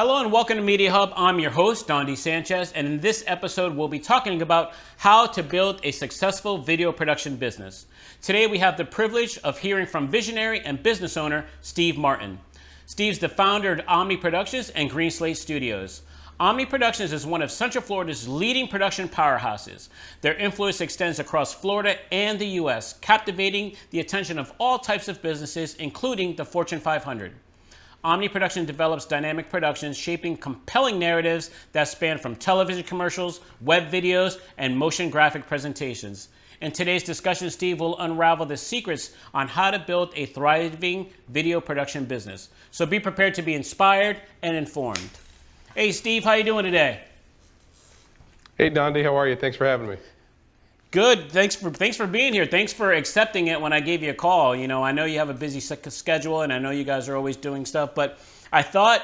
Hello and welcome to Media Hub. I'm your host, Don D. Sanchez, and in this episode, we'll be talking about how to build a successful video production business. Today, we have the privilege of hearing from visionary and business owner, Steve Martin. Steve's the founder of Omni Productions and Green Slate Studios. Omni Productions is one of Central Florida's leading production powerhouses. Their influence extends across Florida and the U.S., captivating the attention of all types of businesses, including the Fortune 500. Omni Production develops dynamic productions, shaping compelling narratives that span from television commercials, web videos, and motion graphic presentations. In today's discussion, Steve will unravel the secrets on how to build a thriving video production business. So be prepared to be inspired and informed. Hey, Steve, how you doing today? Hey, Dondi, how are you? Thanks for having me. Good. Thanks for being here. Thanks for accepting it when I gave you a call. You know, I know you have a busy schedule, and I know you guys are always doing stuff, but I thought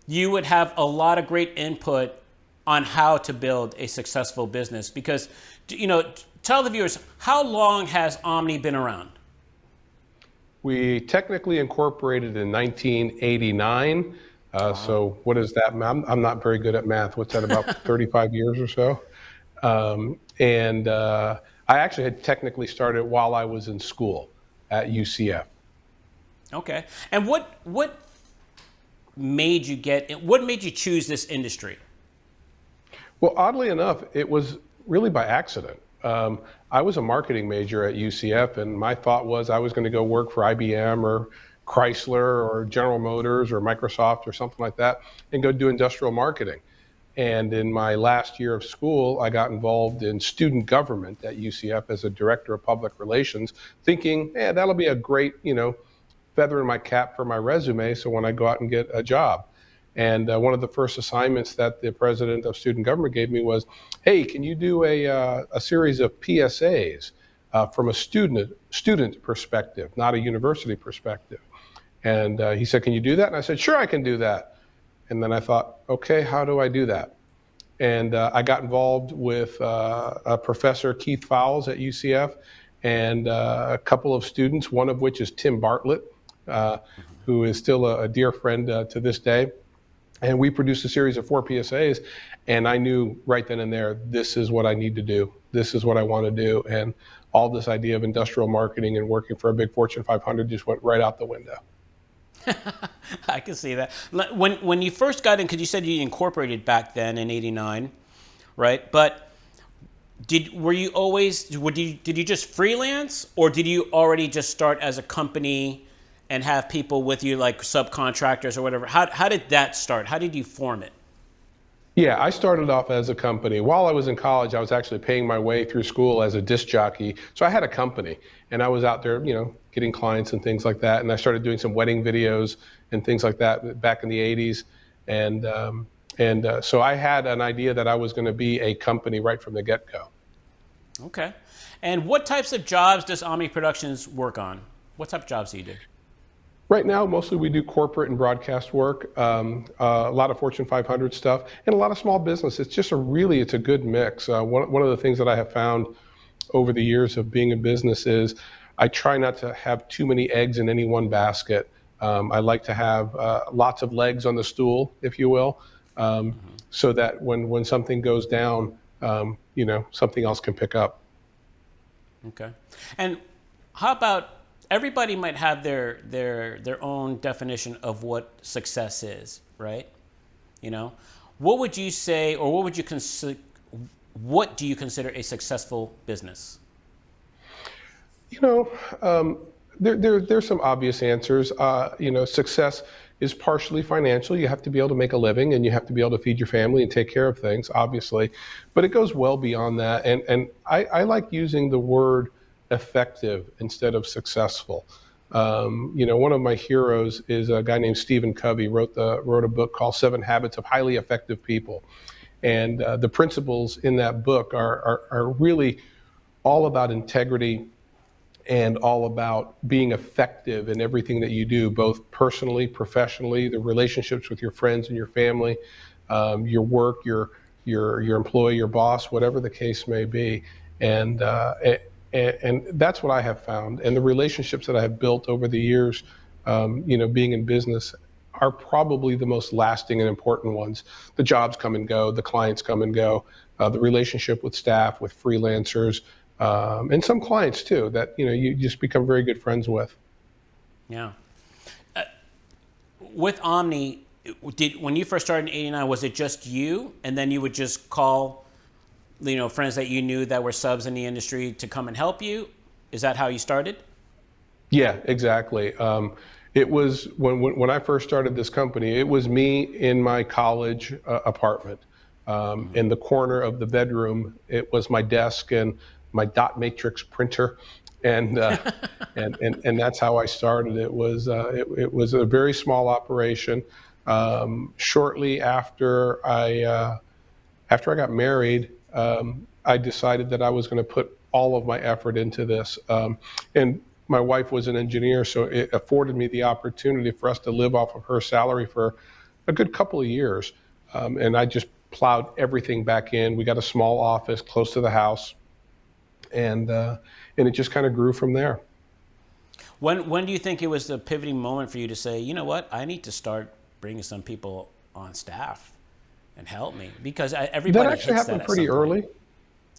you would have a lot of great input on how to build a successful business because, you know, tell the viewers, how long has Omni been around? We technically incorporated in 1989. So what is that? I'm not very good at math. What's that, about 35 years or so? I actually had technically started while I was in school at UCF. Okay. And what made you choose this industry? Well, oddly enough, it was really by accident. I was a marketing major at UCF, and my thought was I was going to go work for IBM or Chrysler or General Motors or Microsoft or something like that and go do industrial marketing. And in my last year of school, I got involved in student government at UCF as a director of public relations, thinking, yeah, that'll be a great, feather in my cap for my resume. So when I go out and get a job. And one of the first assignments that the president of student government gave me was, hey, can you do a series of PSAs from a student perspective, not a university perspective? And he said, can you do that? And I said, sure, I can do that. And then I thought, okay, how do I do that? And I got involved with Professor Keith Fowles at UCF and a couple of students, one of which is Tim Bartlett, who is still a dear friend to this day. And we produced a series of 4 PSAs, and I knew right then and there, this is what I need to do. This is what I want to do. And all this idea of industrial marketing and working for a big Fortune 500 just went right out the window. I can see that. When you first got in, because you said you incorporated back then in '89, right? But did you just freelance, or did you already just start as a company and have people with you, like subcontractors or whatever? How did that start? How did you form it? Yeah, I started off as a company. While I was in college, I was actually paying my way through school as a disc jockey. So I had a company, and I was out there, getting clients and things like that. And I started doing some wedding videos and things like that back in the 80s. So I had an idea that I was going to be a company right from the get-go. Okay. And what types of jobs does Omni Productions work on? What type of jobs do you do? Right now, mostly we do corporate and broadcast work, a lot of Fortune 500 stuff, and a lot of small business. It's just it's a good mix. One of the things that I have found over the years of being in business is I try not to have too many eggs in any one basket. I like to have lots of legs on the stool, if you will, so that when something goes down, something else can pick up. Okay. And how about, everybody might have their own definition of what success is, right? What would you say, or what do you consider a successful business? There's some obvious answers. Success is partially financial. You have to be able to make a living, and you have to be able to feed your family and take care of things, obviously. But it goes well beyond that. And I like using the word effective instead of successful. One of my heroes is a guy named Stephen Covey, wrote a book called 7 Habits of Highly Effective People. And the principles in that book are really all about integrity and all about being effective in everything that you do, both personally, professionally, the relationships with your friends and your family, your work, your employee, your boss, whatever the case may be. And that's what I have found. And the relationships that I have built over the years, being in business are probably the most lasting and important ones. The jobs come and go, the clients come and go, the relationship with staff, with freelancers, and some clients too that you just become very good friends with. Yeah. With Omni, when you first started in '89, was it just you, and then you would just call, friends that you knew that were subs in the industry to come and help you? Is that how you started? Yeah, exactly. It was when I first started this company, it was me in my college apartment. In the corner of the bedroom, it was my desk and my dot matrix printer, and and that's how I started. It was a very small operation. Shortly after I got married, I decided that I was going to put all of my effort into this. And my wife was an engineer, so it afforded me the opportunity for us to live off of her salary for a good couple of years. And I just plowed everything back in. We got a small office close to the house, and it just kind of grew from there. When do you think it was the pivoting moment for you to say, you know what, I need to start bringing some people on staff and help me? Because That everybody actually hits that happened at pretty some point. early.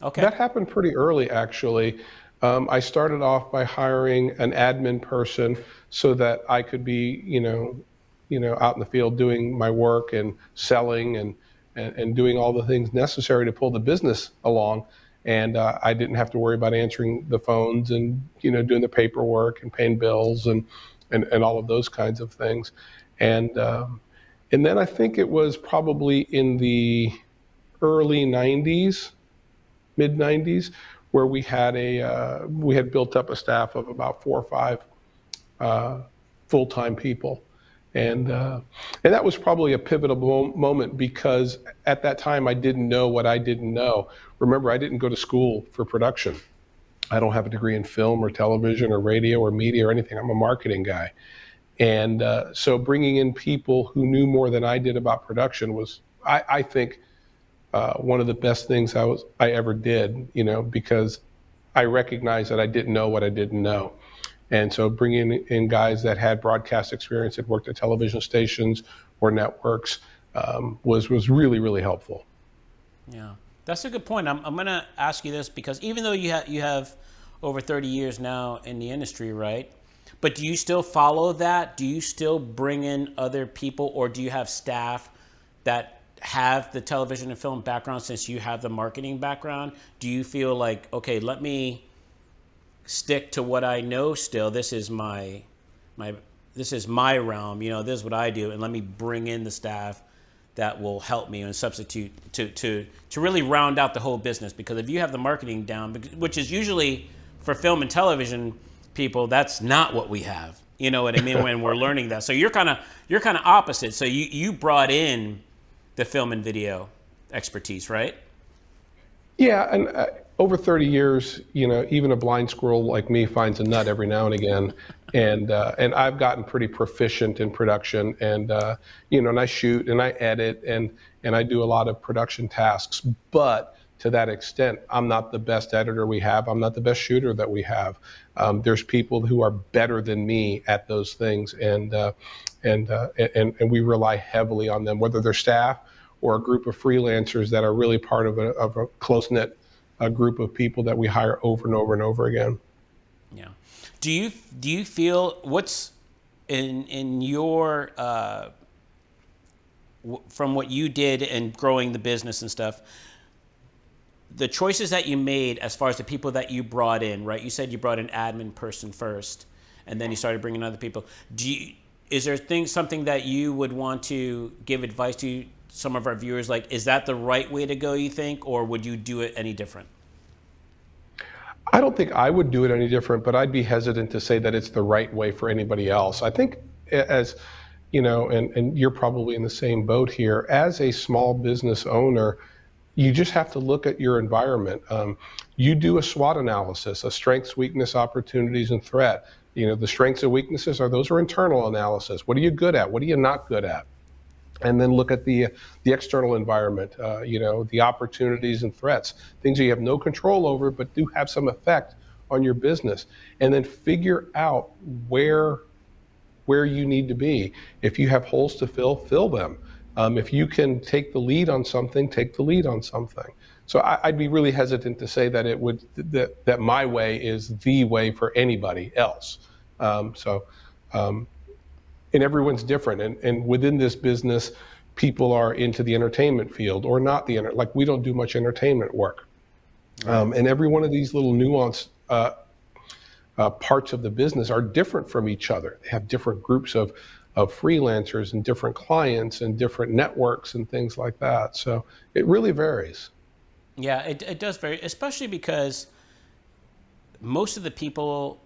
Okay. That happened pretty early, actually. I started off by hiring an admin person so that I could be, out in the field doing my work and selling and doing all the things necessary to pull the business along. And I didn't have to worry about answering the phones and, doing the paperwork and paying bills and all of those kinds of things. And, um, and then I think it was probably in the early 90s, mid 90s, where we had built up a staff of about 4 or 5 uh, full time people, and that was probably a pivotal moment because at that time I didn't know what I didn't know. Remember, I didn't go to school for production. I don't have a degree in film or television or radio or media or anything. I'm a marketing guy, and so bringing in people who knew more than I did about production was, I think, one of the best things I ever did, because I recognized that I didn't know what I didn't know. And so bringing in guys that had broadcast experience, had worked at television stations or networks, was really, really helpful. Yeah, that's a good point. I'm going to ask you this because even though you have over 30 years now in the industry, right? But do you still follow that? Do you still bring in other people, or do you have staff that have the television and film background since you have the marketing background? Do you feel like, okay, let me stick to what I know still. My this is my realm. This is what I do, and let me bring in the staff that will help me and substitute to really round out the whole business. Because if you have the marketing down, which is usually for film and television people, that's not what we have. You know what I mean? When we're learning that, so you're kind of opposite. So you brought in the film and video expertise, right? Yeah, and over 30 years, even a blind squirrel like me finds a nut every now and again, and I've gotten pretty proficient in production, and I shoot and I edit and I do a lot of production tasks. But to that extent, I'm not the best editor we have. I'm not the best shooter that we have. There's people who are better than me at those things, and we rely heavily on them, whether they're staff or a group of freelancers that are really part of a close knit group of people that we hire over and over and over again. Yeah. Do you feel what's in your from what you did and growing the business and stuff, the choices that you made as far as the people that you brought in, right? You said you brought an admin person first, and then you started bringing other people. Is there something that you would want to give advice to some of our viewers? Like, is that the right way to go, you think, or would you do it any different? I don't think I would do it any different, but I'd be hesitant to say that it's the right way for anybody else. I think, as and you're probably in the same boat here, as a small business owner, you just have to look at your environment. You do a SWOT analysis, a strengths, weakness, opportunities, and threat. The strengths and weaknesses those are internal analysis. What are you good at? What are you not good at? And then look at the external environment, the opportunities and threats, things that you have no control over but do have some effect on your business, and then figure out where where you need to be. If you have holes to fill them. If you can take the lead on something, take the lead on something. So I'd be really hesitant to say that that my way is the way for anybody else. So, and everyone's different. And within this business, people are into the entertainment field or not like we don't do much entertainment work. Right. And every one of these little nuanced parts of the business are different from each other. They have different groups of freelancers and different clients and different networks and things like that. So it really varies. Yeah, it does vary, especially because most of the people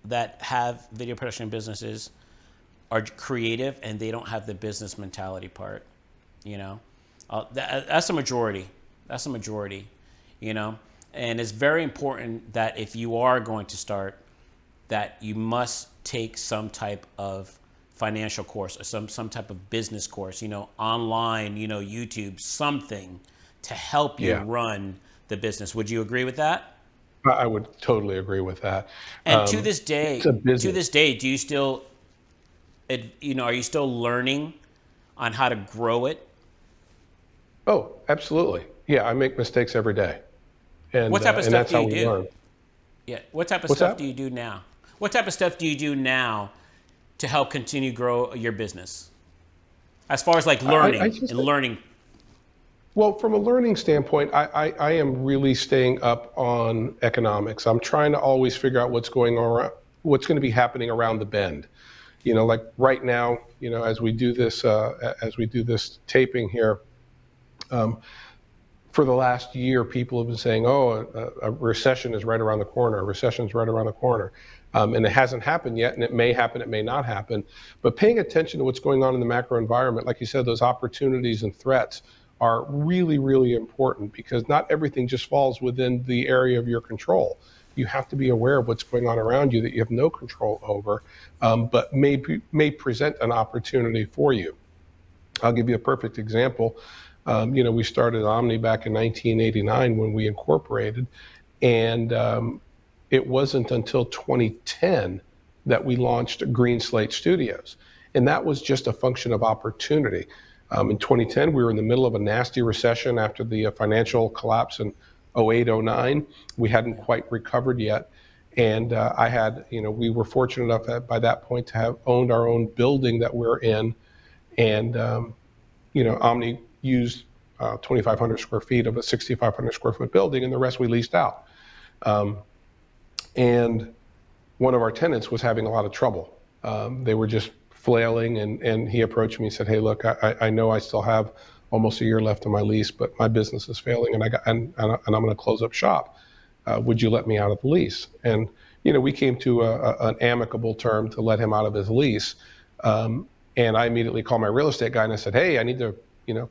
that have video production businesses are creative and they don't have the business mentality part, you know. That's a majority. That's a majority, you know. And it's very important that if you are going to start, that you must take some type of financial course or some type of business course, you know, online, you know, YouTube, something to help you Yeah, run the business. Would you agree with that? I would totally agree with that. And It's a to business. this day, do you still, you know, are you still learning on how to grow it? Oh, absolutely. Yeah, I make mistakes every day, What type of and stuff that's do how you we do? learn. Yeah. What type of What's stuff do that? you do now? What type of stuff do you do now to help continue grow your business? As far as like I learning just and learning. Well, from a learning standpoint, I am really staying up on economics. I'm trying to always figure out what's going to be happening around the bend. You know, like right now, you know, as we do this taping here, um, for the last year, people have been saying, "Oh, a recession is right around the corner. A recession is right around the corner," and it hasn't happened yet, and it may happen, it may not happen. But paying attention to what's going on in the macro environment, like you said, those opportunities and threats are really, really important because not everything just falls within the area of your control. You have to be aware of what's going on around you that you have no control over, but may present an opportunity for you. I'll give you a perfect example. You know, we started Omni back in 1989 when we incorporated, and it wasn't until 2010 that we launched Green Slate Studios. And that was just a function of opportunity. In 2010, we were in the middle of a nasty recession after the financial collapse in 08, 09. We hadn't Yeah. quite recovered yet. And we were fortunate enough by that point to have owned our own building that we're in. And Omni used 2,500 square feet of a 6,500 square foot building, and the rest we leased out. Um, and one of our tenants was having a lot of trouble. They were just flailing, and he approached me and said, "Hey, look, I know I still have almost a year left on my lease, but my business is failing, and I'm going to close up shop. Would you let me out of the lease?" And we came to an amicable term to let him out of his lease. And I immediately called my real estate guy and I said, "Hey, I need to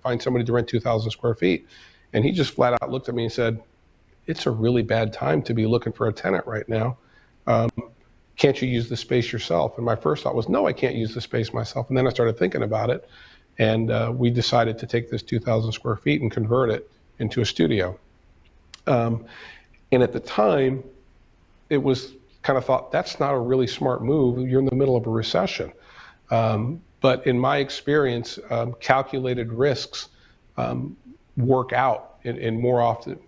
find somebody to rent 2,000 square feet." And he just flat out looked at me and said, "It's a really bad time to be looking for a tenant right now. Can't you use the space yourself?" And my first thought was, no, I can't use the space myself. And then I started thinking about it, and we decided to take this 2,000 square feet and convert it into a studio. Um, and at the time, it was kind of thought, that's not a really smart move. You're in the middle of a recession. But in my experience, calculated risks work out, and more often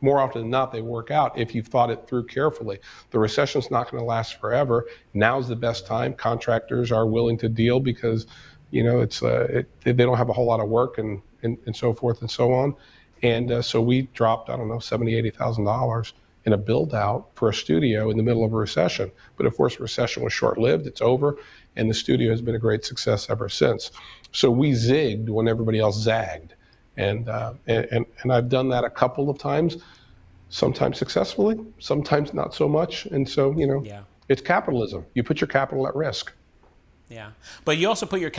than not, they work out if you've thought it through carefully. The recession's not going to last forever. Now's the best time. Contractors are willing to deal because they don't have a whole lot of work and so forth and so on. And so we dropped, I don't know, $70,000-$80,000 in a build out for a studio in the middle of a recession. But of course, the recession was short lived. It's over, and the studio has been a great success ever since. So we zigged when everybody else zagged, and I've done that a couple of times. Sometimes successfully, sometimes not so much. And so Yeah. it's capitalism. You put your capital at risk. Yeah. But you also put your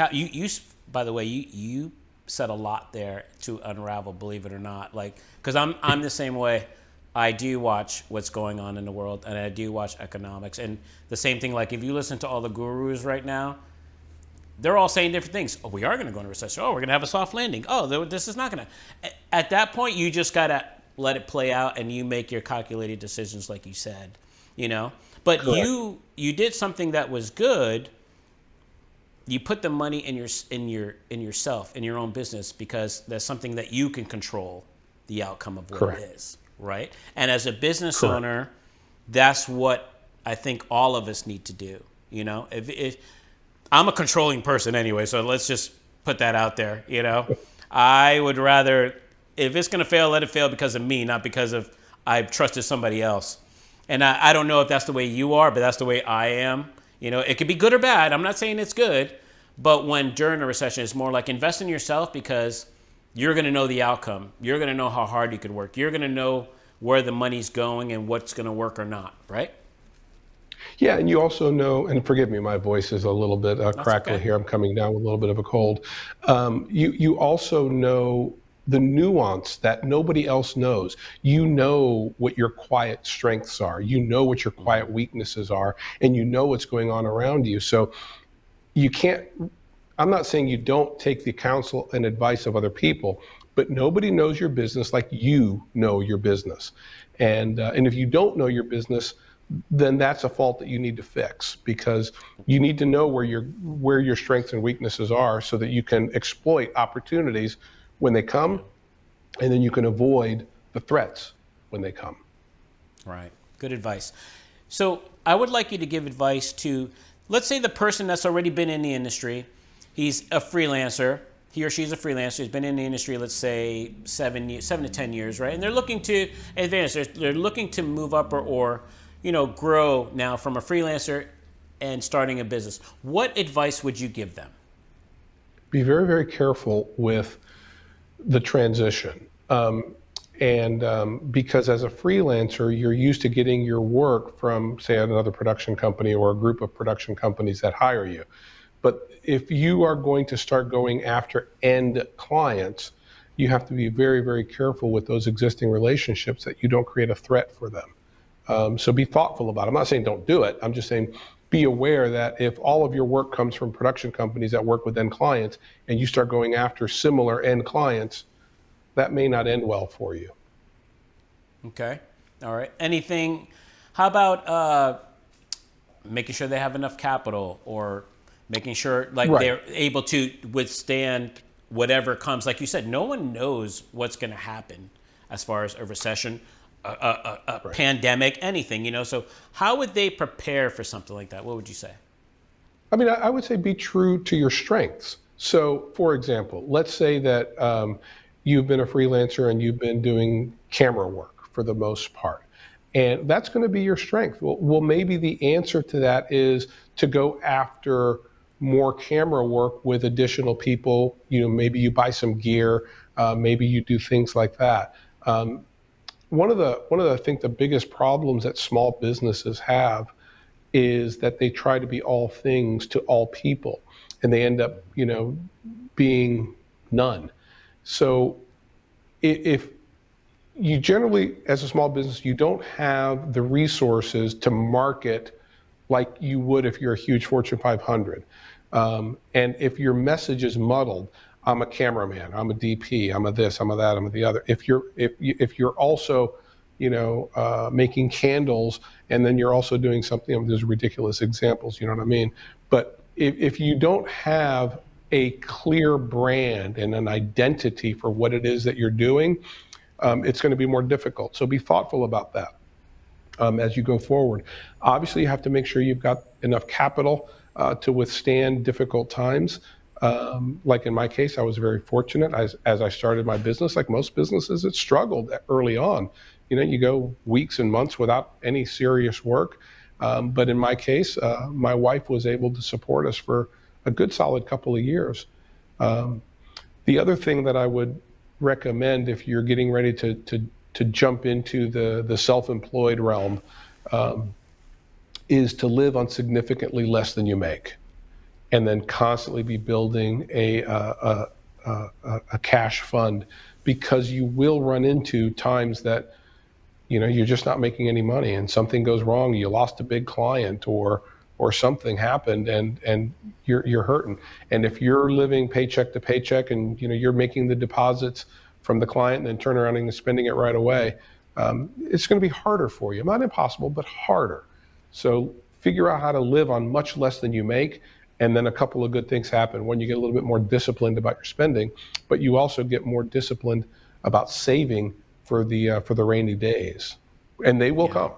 by the way, you said a lot there to unravel, believe it or not. Like, because I'm the same way. I do watch what's going on in the world, and I do watch economics. And the same thing, like if you listen to all the gurus right now, they're all saying different things. Oh, we are going to go into recession. Oh, we're going to have a soft landing. Oh, this is not going to. At that point, you just got to let it play out, and you make your calculated decisions, like you said. But Correct. you did something that was good. you put the money in yourself, in your own business, because that's something that you can control the outcome of what it Correct. is, right? And as a business Correct. owner, that's what I think all of us need to do. You know, if I'm a controlling person anyway, so let's just put that out there. You know, I would rather, if it's going to fail, let it fail because of me, not because of I've trusted somebody else. And I don't know if that's the way you are, but that's the way I am. You know, it could be good or bad. I'm not saying it's good, but when during a recession, it's more like invest in yourself, because you're going to know the outcome. You're going to know how hard you could work. You're going to know where the money's going and what's going to work or not, right? Yeah, and you also know, and forgive me, my voice is a little bit That's crackly okay. here. I'm coming down with a little bit of a cold. You also know the nuance that nobody else knows. You know what your quiet strengths are. You know what your quiet weaknesses are, and you know what's going on around you. So you can't. I'm not saying you don't take the counsel and advice of other people, but nobody knows your business like you know your business. And if you don't know your business, then that's a fault that you need to fix, because you need to know where your strengths and weaknesses are so that you can exploit opportunities when they Yeah. come, and then you can avoid the threats when they come. Right. Good advice. So I would like you to give advice to, let's say, the person that's already been in the industry. He's a freelancer. He or she's a freelancer. He's been in the industry, let's say 7 to 10 years, right? And they're looking to advance. They're looking to move up, or grow now from a freelancer and starting a business. What advice would you give them? Be very, very careful with the transition. And because as a freelancer, you're used to getting your work from, say, another production company or a group of production companies that hire you. But if you are going to start going after end clients, you have to be very, very careful with those existing relationships that you don't create a threat for them. So be thoughtful about it. I'm not saying don't do it. I'm just saying be aware that if all of your work comes from production companies that work with end clients and you start going after similar end clients, that may not end well for you. Okay. All right. Anything? How about making sure they have enough capital, or making sure like Right, they're able to withstand whatever comes? Like you said, no one knows what's going to happen as far as a recession, a right. pandemic, anything. So how would they prepare for something like that? What would you say? I mean, I would say be true to your strengths. So, for example, let's say that you've been a freelancer and you've been doing camera work for the most part, and that's going to be your strength. Well, maybe the answer to that is to go after more camera work with additional people. Maybe you buy some gear, maybe you do things like that. Um, I think the biggest problems that small businesses have is that they try to be all things to all people, and they end up being none. So if you generally, as a small business, you don't have the resources to market like you would if you're a huge Fortune 500. And if your message is muddled, I'm a cameraman, I'm a DP, I'm a this, I'm a that, I'm a the other. If you're also, making candles, and then you're also doing something. There's ridiculous examples, you know what I mean? But if you don't have a clear brand and an identity for what it is that you're doing, it's going to be more difficult. So be thoughtful about that as you go forward. Obviously, you have to make sure you've got enough capital to withstand difficult times. Like in my case, I was very fortunate. As I started my business, like most businesses, it struggled early on. You go weeks and months without any serious work. But in my case, my wife was able to support us for a good solid couple of years. Um, the other thing that I would recommend if you're getting ready to jump into the self-employed realm um, is to live on significantly less than you make, and then constantly be building a cash fund, because you will run into times that you're just not making any money and something goes wrong. You lost a big client, or something happened, and you're hurting. And if you're living paycheck to paycheck, and you're making the deposits from the client and then turn around and spending it right away, it's going to be harder for you. Not impossible, but harder. So figure out how to live on much less than you make, and then a couple of good things happen. One, you get a little bit more disciplined about your spending, but you also get more disciplined about saving for the rainy days, and they will Yeah. come.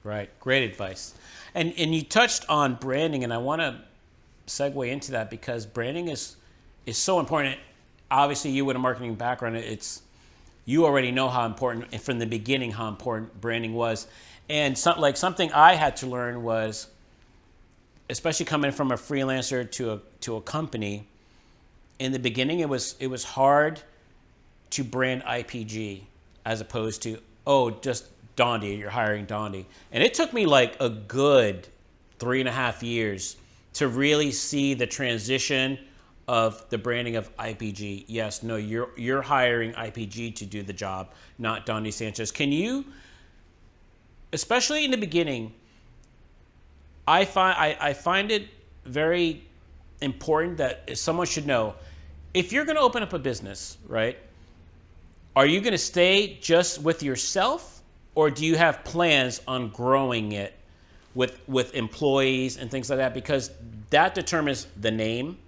Right. Great advice. And you touched on branding, and I want to segue into that because branding is so important. Obviously, you with a marketing background, you already know how important, and from the beginning, how important branding was. And something I had to learn was, especially coming from a freelancer to a company, in the beginning it was hard to brand IPG as opposed to, oh, just Dondi, you're hiring Dondi. And it took me like a good 3.5 years to really see the transition of the branding of IPG. Yes, no, you're hiring IPG to do the job, not Dondi Sanchez. Can you, especially in the beginning, I find it very important that someone should know, if you're going to open up a business, right? Are you going to stay just with yourself, or do you have plans on growing it with employees and things like that? Because that determines the name.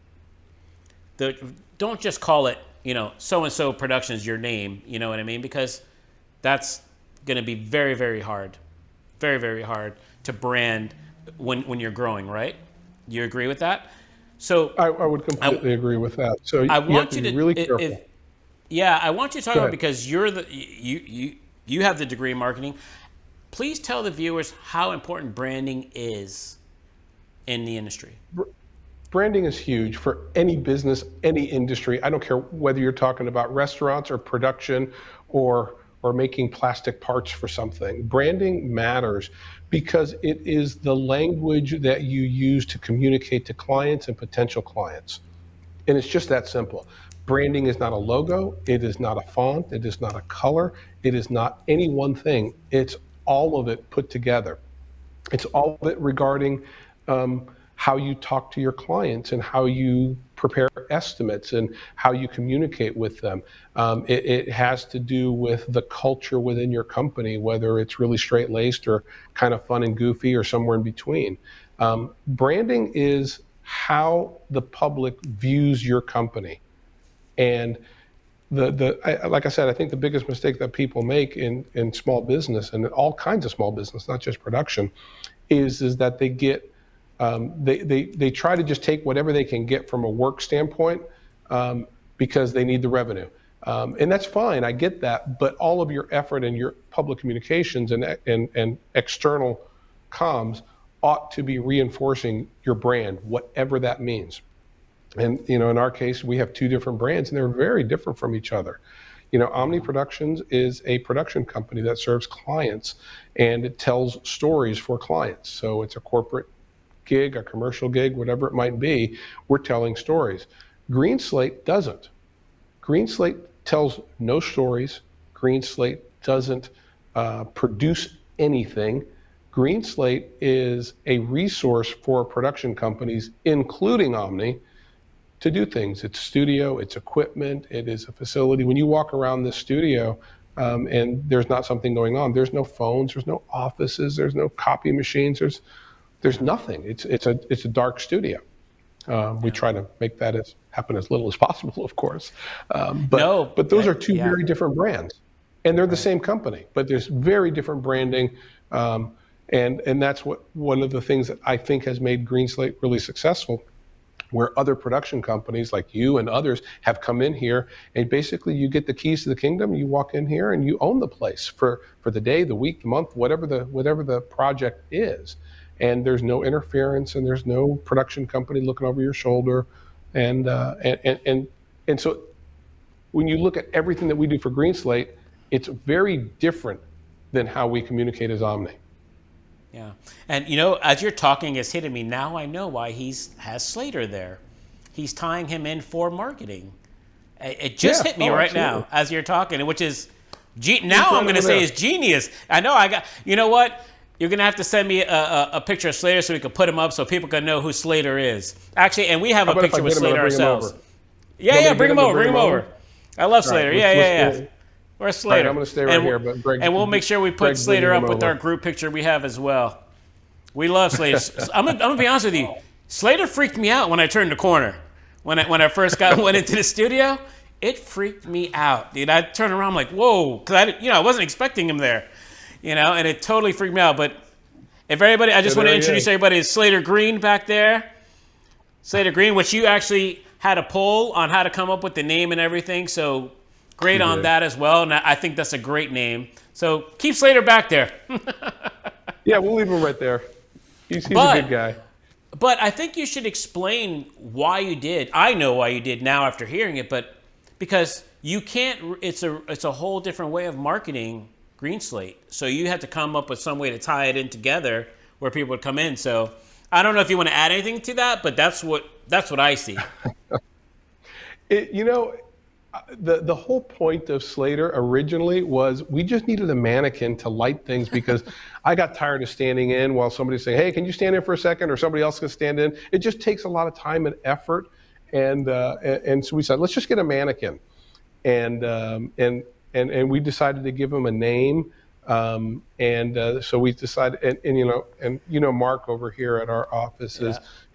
Don't just call it, so and so Productions your name. You know what I mean? Because that's going to be very, very hard, very, very hard to brand when you're growing, right? You agree with that? So I would completely agree with that. So I you have want to you be to, really careful. I want you to talk Go about, ahead. because you have the degree in marketing. Please tell the viewers how important branding is in the industry. Branding is huge for any business, any industry. I don't care whether you're talking about restaurants or production or making plastic parts for something. Branding matters because it is the language that you use to communicate to clients and potential clients. And it's just that simple. Branding is not a logo, it is not a font, it is not a color, it is not any one thing. It's all of it put together. It's all of it regarding how you talk to your clients and how you prepare estimates and how you communicate with them. It has to do with the culture within your company, whether it's really straight laced or kind of fun and goofy or somewhere in between. Branding is how the public views your company. And like I said, I think the biggest mistake that people make in small business and in all kinds of small business, not just production, is that they get they try to just take whatever they can get from a work standpoint because they need the revenue, and that's fine. I get that, but all of your effort and your public communications and external comms ought to be reinforcing your brand, whatever that means. And in our case, we have two different brands, and they're very different from each other. Omni Productions is a production company that serves clients, and it tells stories for clients. So it's a corporate gig, a commercial gig, whatever it might be. We're telling stories. Green Slate doesn't. Green Slate tells no stories. Green Slate doesn't produce anything. Green Slate is a resource for production companies, including Omni, to do things. It's studio, it's equipment, it is a facility. When you walk around this studio and there's not something going on, there's no phones, there's no offices, there's no copy machines, there's nothing. It's a dark studio. We try to make that happen as little as possible, of course. No, But those are two yeah, very different brands, and they're the right. same company, but there's very different branding. And that's one of the things that I think has made Green Slate really successful, where other production companies like you and others have come in here, and basically you get the keys to the kingdom. You walk in here and you own the place for the day, the week, the month, whatever the project is. And there's no interference, and there's no production company looking over your shoulder. And so when you look at everything that we do for Green Slate, it's very different than how we communicate as Omni. Yeah. And as you're talking, it's hitting me. Now I know why has Slater there. He's tying him in for marketing. It just Yeah. hit me Oh, right absolutely. now as you're talking, which is, He's now I'm right going to over say there. is genius. I know you know what? You're going to have to send me a picture of Slater so we can put him up so people can know who Slater is. Actually, and we have How a about if I picture with get him and I Slater bring him ourselves. over? You Yeah, want me yeah, to get bring him him and over, bring bring him him over. over? I love All right. Slater. Let's Yeah, let's. yeah, yeah. All Where's right. Slater? I'm going to stay right here, but And we'll make sure we put Greg's bringing Slater him up with our over. group picture we have as well. We love Slater. I'm gonna be honest with you. Slater freaked me out when I turned the corner. When I first went into the studio, it freaked me out, dude. I turned around, I'm like, whoa, because I wasn't expecting him there, and it totally freaked me out. But if everybody, I just want to introduce everybody. It's Slater Green back there. Slater Green, which you actually had a poll on how to come up with the name and everything. So great on that as well. And I think that's a great name. So keep Slater back there. Yeah, we'll leave him right there. He's a good guy. But I think you should explain why you did. I know why you did now after hearing it, but because you can't, it's a whole different way of marketing Green Slate. So you had to come up with some way to tie it in together where people would come in. So I don't know if you want to add anything to that, but that's what I see. The whole point of Slater originally was we just needed a mannequin to light things because I got tired of standing in while somebody's saying, hey, can you stand in for a second? Or somebody else can stand in. It just takes a lot of time and effort. And so we said, let's just get a mannequin. And we decided to give him a name. So we decided, and Mark over here at our office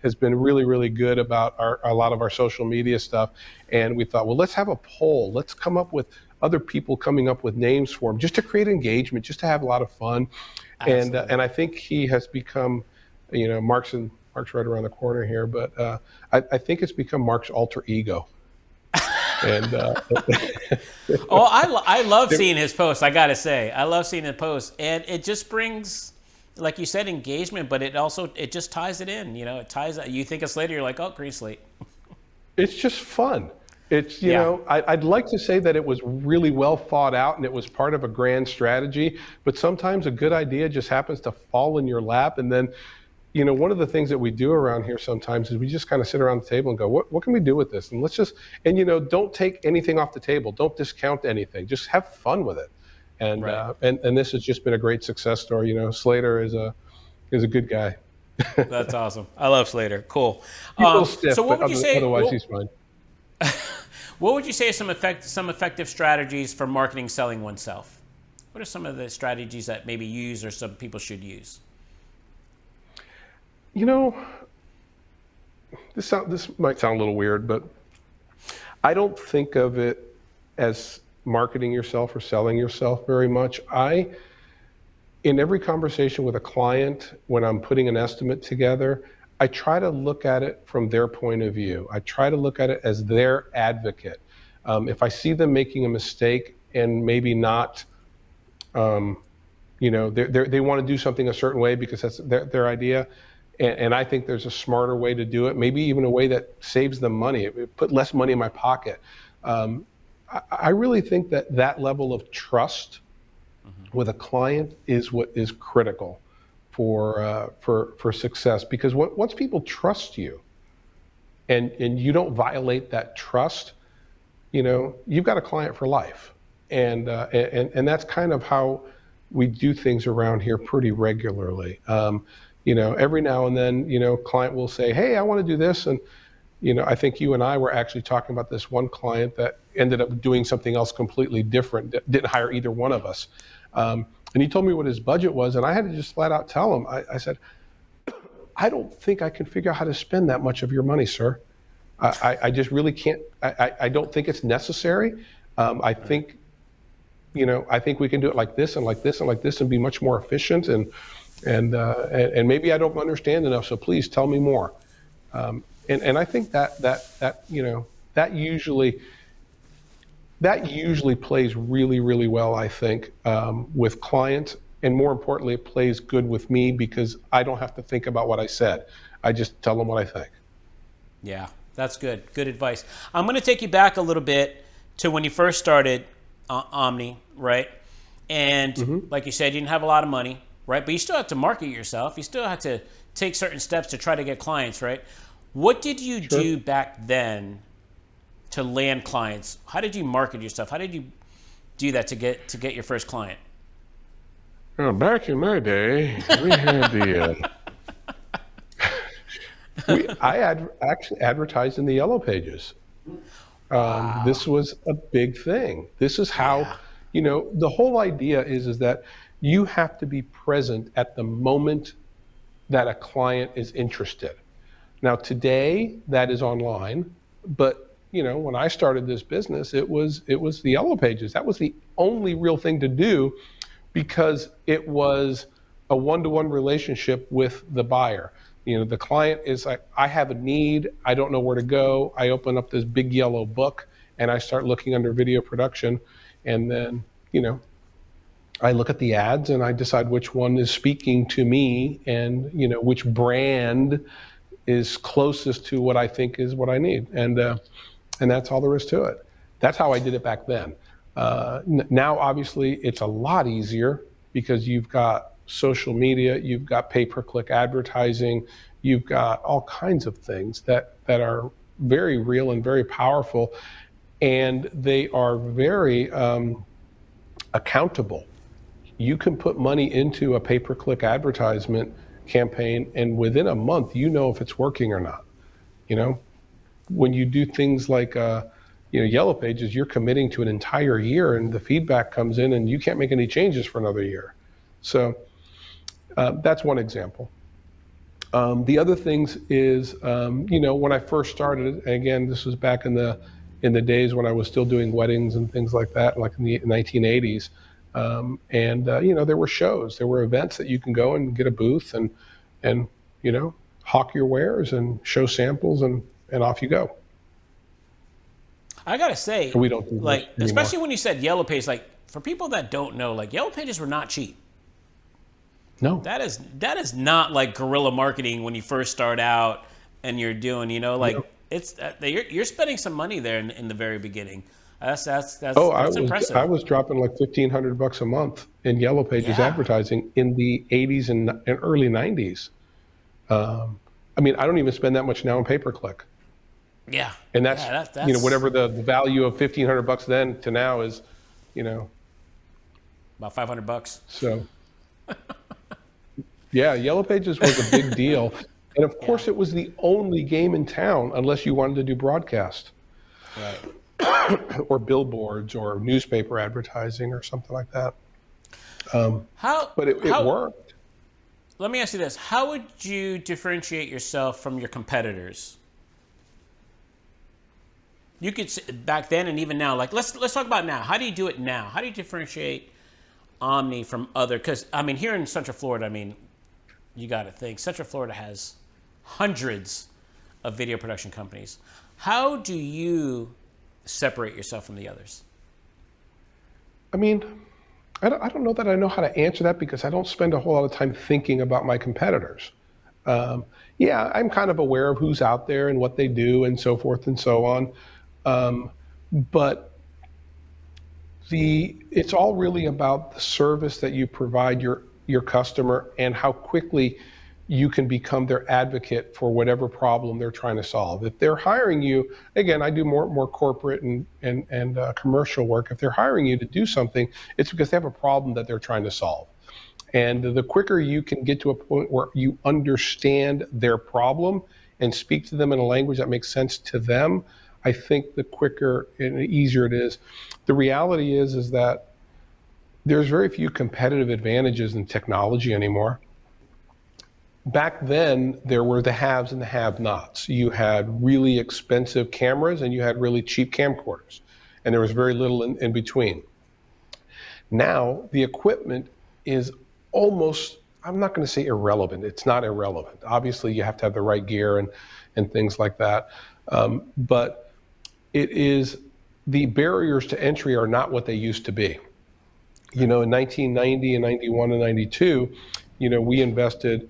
has been really, really good about a lot of our social media stuff. And we thought, well, let's have a poll. Let's come up with other people coming up with names for him, just to create engagement, just to have a lot of fun. And I think he has become, Mark's right around the corner here, but I think it's become Mark's alter ego. And I love seeing his posts. I gotta say, I love seeing his posts, and it just brings, like you said, engagement. But it just ties it in. It ties. You think of Slater, you're like, oh, Green Slate. It's just fun. It's I'd like to say that it was really well thought out and it was part of a grand strategy. But sometimes a good idea just happens to fall in your lap, and then. One of the things that we do around here sometimes is we just kind of sit around the table and go, what can we do with this? And don't take anything off the table. Don't discount anything. Just have fun with it. And and this has just been a great success story. Slater is a good guy. That's awesome. I love Slater. Cool. He's a little stiff, so what would you say? Otherwise, he's fine. What would you say are some effective strategies for marketing selling oneself? What are some of the strategies that maybe you use or some people should use? This might sound a little weird, but I don't think of it as marketing yourself or selling yourself very much. In every conversation with a client, when I'm putting an estimate together, I try to look at it from their point of view. I try to look at it as their advocate. If I see them making a mistake and maybe not, they want to do something a certain way because that's their idea. And I think there's a smarter way to do it, maybe even a way that saves them money, put less money in my pocket. I really think that level of trust with a client is what is critical for success. Because once people trust you and you don't violate that trust, you've got a client for life. And that's kind of how we do things around here pretty regularly. Every now and then, client will say, hey, I want to do this. And, I think you and I were actually talking about this one client that ended up doing something else completely different, didn't hire either one of us. And he told me what his budget was. And I had to just flat out tell him, I said, I don't think I can figure out how to spend that much of your money, sir. I just really can't. I don't think it's necessary. I think we can do it like this and like this and like this and be much more efficient. And maybe I don't understand enough, so please tell me more. And I think that usually plays really, really well, I think, with clients. And more importantly, it plays good with me because I don't have to think about what I said. I just tell them what I think. Yeah, that's good. Good advice. I'm going to take you back a little bit to when you first started Omni, right? And like you said, you didn't have a lot of money. Right, but you still have to market yourself. You still have to take certain steps to try to get clients, right? What did you do back then to land clients? How did you market yourself? How did you do that to get your first client? Well, back in my day, we had I actually advertised in the Yellow Pages. Wow. This was a big thing. This is how, the whole idea is that you have to be present at the moment that a client is interested. Now today that is online, but when I started this business, it was the Yellow Pages. That was the only real thing to do because it was a one-to-one relationship with the buyer. The client is like, I have a need, I don't know where to go. I open up this big yellow book and I start looking under video production, and then I look at the ads and I decide which one is speaking to me, and which brand is closest to what I think is what I need, and that's all there is to it. That's how I did it back then. Now, obviously, it's a lot easier because you've got social media, you've got pay-per-click advertising, you've got all kinds of things that are very real and very powerful, and they are very accountable. You can put money into a pay-per-click advertisement campaign, and within a month, if it's working or not. When you do things like Yellow Pages, you're committing to an entire year, and the feedback comes in, and you can't make any changes for another year. So that's one example. The other things is, when I first started, again, this was back in the days when I was still doing weddings and things like that, like in the 1980s. There were shows, there were events that you can go and get a booth and hawk your wares and show samples, and off you go. I gotta say, we don't do like, that especially when you said Yellow Pages, like, for people that don't know, like, Yellow Pages were not cheap. No. That is not like guerrilla marketing when you first start out and you're doing, it's you're spending some money there in the very beginning. That's impressive. I was dropping like $1,500 a month in Yellow Pages advertising in the 80s and early 90s. I don't even spend that much now on pay-per-click. Yeah. And that's whatever the value of $1,500 then to now is, about $500. So yeah, Yellow Pages was a big deal. And of course it was the only game in town unless you wanted to do broadcast. Right. Or billboards or newspaper advertising or something like that. But it worked. Let me ask you this. How would you differentiate yourself from your competitors? You could back then and even now, like let's talk about now. How do you do it now? How do you differentiate Omni from other? Because here in Central Florida, you got to think Central Florida has hundreds of video production companies. How do you separate yourself from the others? I don't know that I know how to answer that because I don't spend a whole lot of time thinking about my competitors. I'm kind of aware of who's out there and what they do and so forth and so on. But it's all really about the service that you provide your customer and how quickly you can become their advocate for whatever problem they're trying to solve. If they're hiring you, again, I do more corporate and commercial work. If they're hiring you to do something, it's because they have a problem that they're trying to solve. And the quicker you can get to a point where you understand their problem and speak to them in a language that makes sense to them, I think the quicker and easier it is. The reality is that there's very few competitive advantages in technology anymore. Back then, there were the haves and the have-nots. You had really expensive cameras and you had really cheap camcorders, and there was very little in between. Now, the equipment is almost, I'm not going to say irrelevant. It's not irrelevant. Obviously, you have to have the right gear and things like that. But it is, the barriers to entry are not what they used to be. In 1990 and 91 and 92, we invested,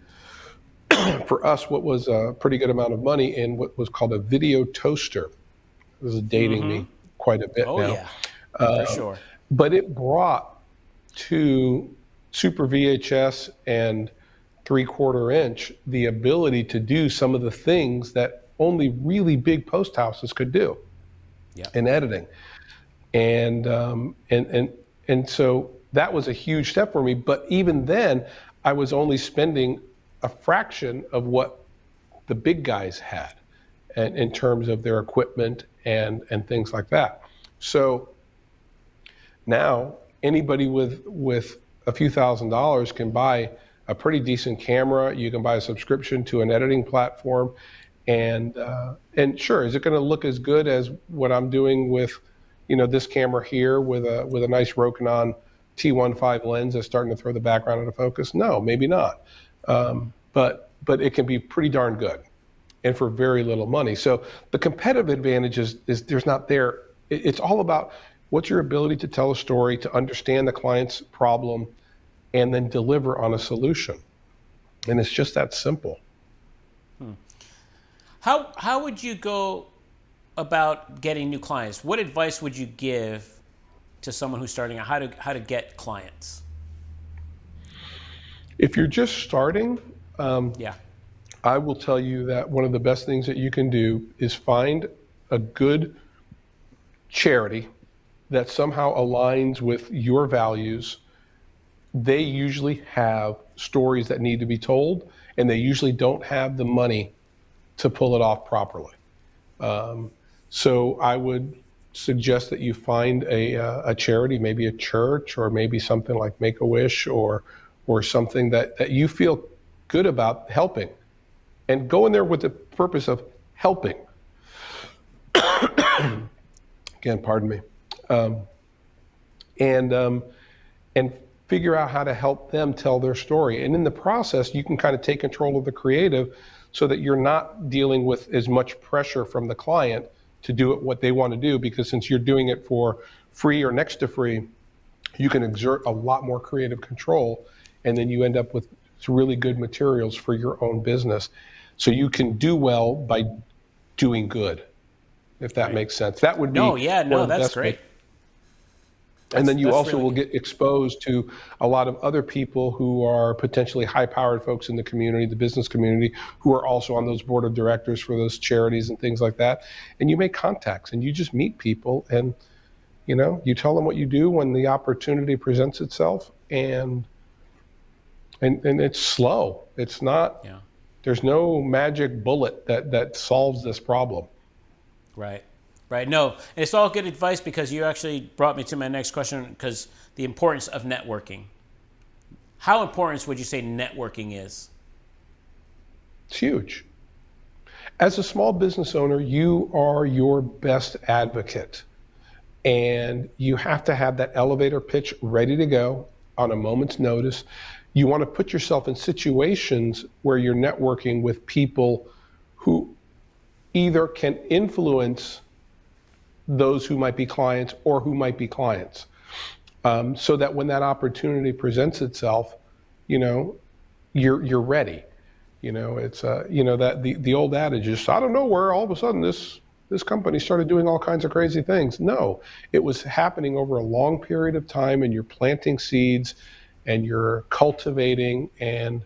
for us, what was a pretty good amount of money in what was called a video toaster. This is dating me quite a bit now. Yeah, for sure. But it brought to Super VHS and 3/4 inch the ability to do some of the things that only really big post houses could do in editing. And so that was a huge step for me. But even then, I was only spending a fraction of what the big guys had in terms of their equipment and things like that. So now anybody with a few $1,000s can buy a pretty decent camera. You can buy a subscription to an editing platform, And sure, is it going to look as good as what I'm doing with, this camera here with a nice Rokinon T15 lens that's starting to throw the background into focus? No, maybe not. But it can be pretty darn good, and for very little money. So the competitive advantage is there's not there. It's all about what's your ability to tell a story, to understand the client's problem, and then deliver on a solution. And it's just that simple. How would you go about getting new clients? What advice would you give to someone who's starting out? How to get clients? If you're just starting, Yeah. I will tell you that one of the best things that you can do is find a good charity that somehow aligns with your values. They usually have stories that need to be told, and they usually don't have the money to pull it off properly. So I would suggest that you find a charity, maybe a church, or maybe something like Make-A-Wish, or something that you feel good about helping, and go in there with the purpose of helping. Again, pardon me. And figure out how to help them tell their story. And in the process, you can kind of take control of the creative so that you're not dealing with as much pressure from the client to do it what they want to do, because since you're doing it for free or next to free, you can exert a lot more creative control, and then you end up with really good materials for your own business. So you can do well by doing good, if that Right. makes sense. That would No, be yeah, one no, of the that's best ways. great. And then you That's also really will good. get exposed to a lot of other people who are potentially high-powered folks in the community, the business community, who are also on those board of directors for those charities and things like that. And you make contacts, and you just meet people, and you tell them what you do when the opportunity presents itself, and it's slow. It's not. Yeah. There's no magic bullet that solves this problem. Right. Right. No, and it's all good advice, because you actually brought me to my next question, because the importance of networking. How important would you say networking is? It's huge. As a small business owner, you are your best advocate. And you have to have that elevator pitch ready to go on a moment's notice. You want to put yourself in situations where you're networking with people who either can influence those who might be clients or who might be clients, so that when that opportunity presents itself, you know you're ready. It's that the old adage is, I don't know where all of a sudden this company started doing all kinds of crazy things. No, it was happening over a long period of time, and you're planting seeds, and you're cultivating, and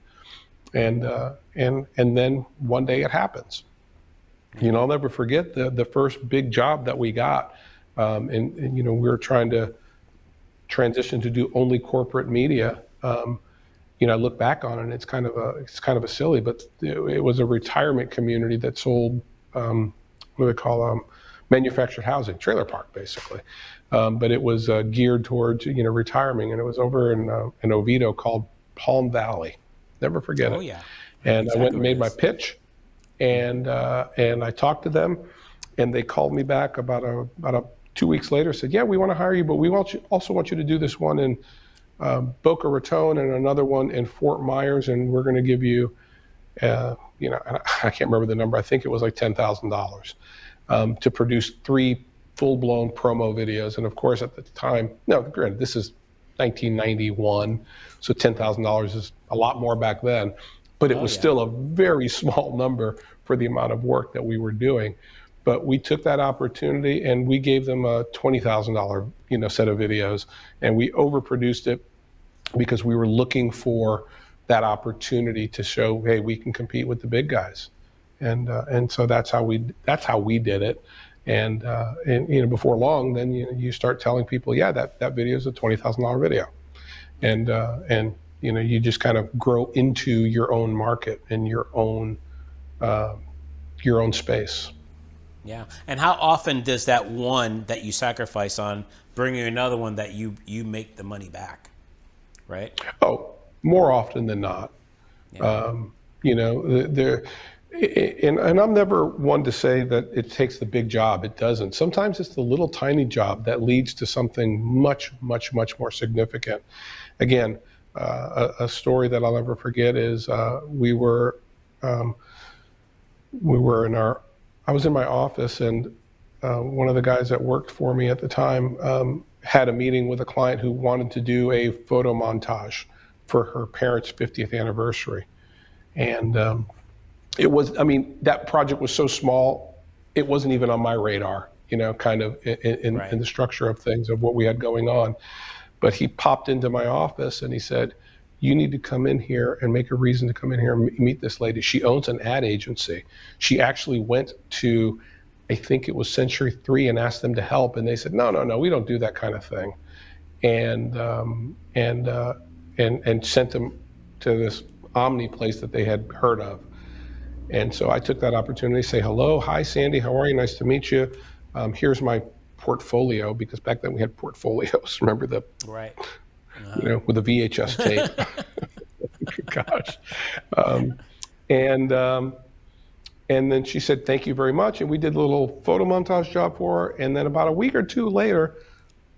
then one day it happens. I'll never forget the first big job that we got, and we were trying to transition to do only corporate media. I look back on it, and it's kind of a silly, but it was a retirement community that sold, what do they call manufactured housing, trailer park basically. But it was geared towards retirement, and it was over in Oviedo, called Palm Valley. Never forget Oh it. yeah, I know And I went exactly and where it made my is. pitch, and I talked to them, and they called me back about 2 weeks later. Said, yeah, we want to hire you, but we also want you to do this one in Boca Raton and another one in Fort Myers, and we're going to give you, I can't remember the number. I think it was like $10,000 to produce 3 full-blown promo videos. And of course, at the time, no, granted, this is 1991, so $10,000 is a lot more back then, but it Oh was yeah. still a very small number for the amount of work that we were doing. But we took that opportunity, and we gave them a $20,000 set of videos, and we overproduced it because we were looking for that opportunity to show, hey, we can compete with the big guys, and so that's how we did it. And before long, then you start telling people, yeah, that video is a $20,000 video, and you just kind of grow into your own market and your own space. Yeah. And how often does that one that you sacrifice on bring you another one that you make the money back? Right. Oh, more often than not. Yeah. There. And I'm never one to say that it takes the big job. It doesn't. Sometimes it's the little tiny job that leads to something much, much, much more significant. Again, a story that I'll never forget is um, we were in our, I was in my office, and one of the guys that worked for me at the time had a meeting with a client who wanted to do a photo montage for her parents' 50th anniversary. And it was, I mean, that project was so small, it wasn't even on my radar, kind of in Right. the structure of things of what we had going on. But he popped into my office and he said, "You need to come in here and make a reason to come in here and meet this lady. She owns an ad agency. She actually went to, I think it was Century 3, and asked them to help. And they said, no, no, no, we don't do that kind of thing." And, and sent them to this Omni place that they had heard of. And so I took that opportunity to say, "Hello, hi, Sandy, how are you? Nice to meet you. Here's my portfolio," because back then we had portfolios. Remember Right. with the VHS tape. Gosh. Um, and and then she said, "Thank you very much." And we did a little photo montage job for her. And then about a week or two later,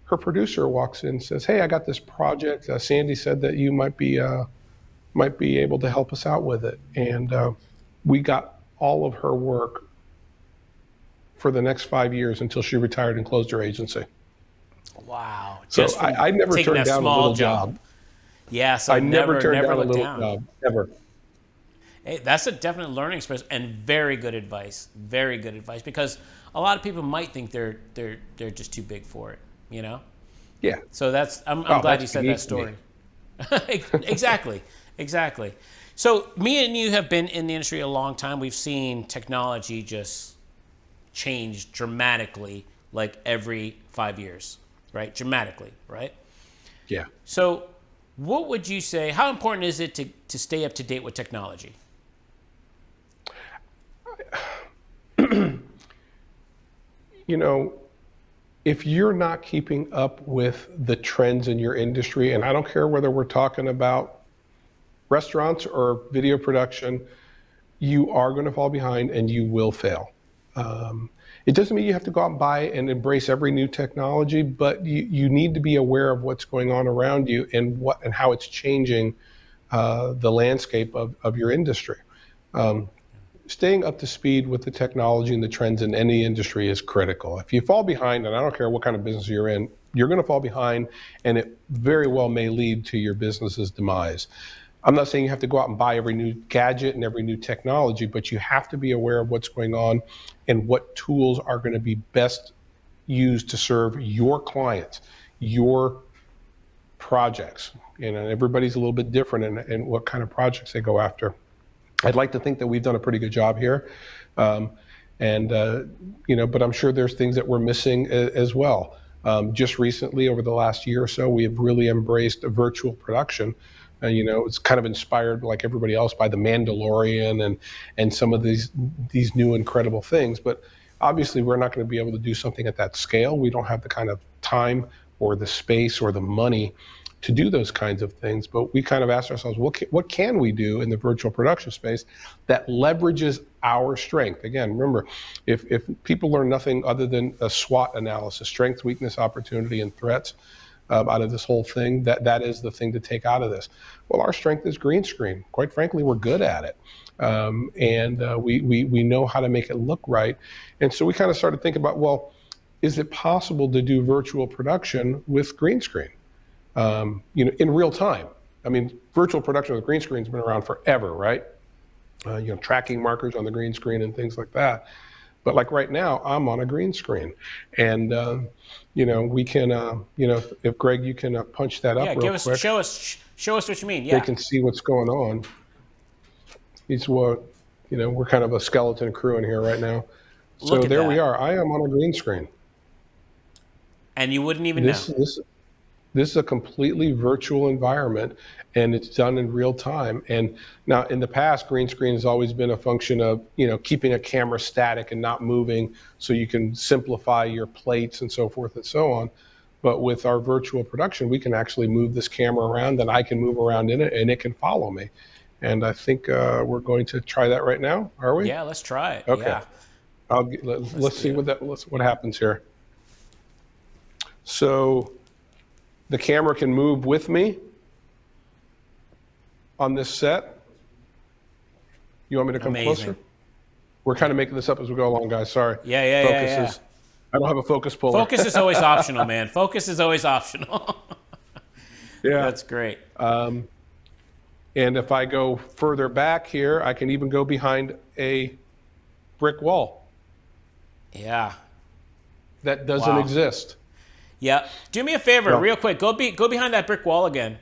her producer walks in and says, "Hey, I got this project. Sandy said that you might be able to help us out with it." And we got all of her work for the next 5 years until she retired and closed her agency. Wow. So Just from I never taking turned that down a small little jump. job. Yeah. So I never never, turned never down a look little down. job, ever. Hey, that's a definite learning experience and very good advice. Very good advice, because a lot of people might think they're just too big for it, you know? Yeah. So I'm Oh, glad that's you said that beneath me. story. Exactly. Exactly. So me and you have been in the industry a long time. We've seen technology just change dramatically, like every 5 years, right? Dramatically, right? Yeah. So what would you say, how important is it to stay up to date with technology? You know, if you're not keeping up with the trends in your industry, and I don't care whether we're talking about restaurants or video production, you are going to fall behind and you will fail. Um, it doesn't mean you have to go out and buy and embrace every new technology, but you need to be aware of what's going on around you and how it's changing the landscape of your industry. Um, Staying up to speed with the technology and the trends in any industry is critical. If you fall behind, and I don't care what kind of business you're in, you're going to fall behind, and it very well may lead to your business's demise. I'm not saying you have to go out and buy every new gadget and every new technology, but you have to be aware of what's going on and what tools are going to be best used to serve your clients, your projects. Everybody's a little bit different in what kind of projects they go after. I'd like to think that we've done a pretty good job here. Um, and, but I'm sure there's things that we're missing as well. Just recently, over the last year or so, we have really embraced a virtual production. It's kind of inspired, like everybody else, by The Mandalorian and some of these new incredible things. But obviously, we're not going to be able to do something at that scale. We don't have the kind of time or the space or the money to do those kinds of things. But we kind of asked ourselves, what can we do in the virtual production space that leverages our strength? Again, remember, if people learn nothing other than a SWOT analysis, strength, weakness, opportunity, and threats, out of this whole thing, that is the thing to take out of this. Well, our strength is green screen. Quite frankly, we're good at it. And we know how to make it look right. And so we kind of started thinking about, well, is it possible to do virtual production with green screen? In real time. I mean, virtual production with green screen has been around forever, right? Tracking markers on the green screen and things like that. But like right now, I'm on a green screen, and we can, if Greg, you can punch that Yeah, up real quick, show us what you mean. they Yeah. can see what's going on. It's what, we're kind of a skeleton crew in here right now. Look So at there we that. are. I am on a green screen. And you wouldn't even know. This is a completely virtual environment, and it's done in real time. And now, in the past, green screen has always been a function of keeping a camera static and not moving, so you can simplify your plates and so forth and so on. But with our virtual production, we can actually move this camera around, and I can move around in it, and it can follow me. And I think we're going to try that right now. Are we? Yeah, let's try it. Okay. Yeah, Let's see what happens here. So the camera can move with me on this set. You want me to come amazing. closer? We're kind of making this up as we go along, guys. Sorry. Yeah, yeah, yeah, yeah. I don't have a focus puller. Focus is always optional, man. Focus is always optional. Yeah. That's great. And if I go further back here, I can even go behind a brick wall Yeah. that doesn't Wow. exist. Yeah. Do me a favor, No. real quick. Go behind that brick wall again.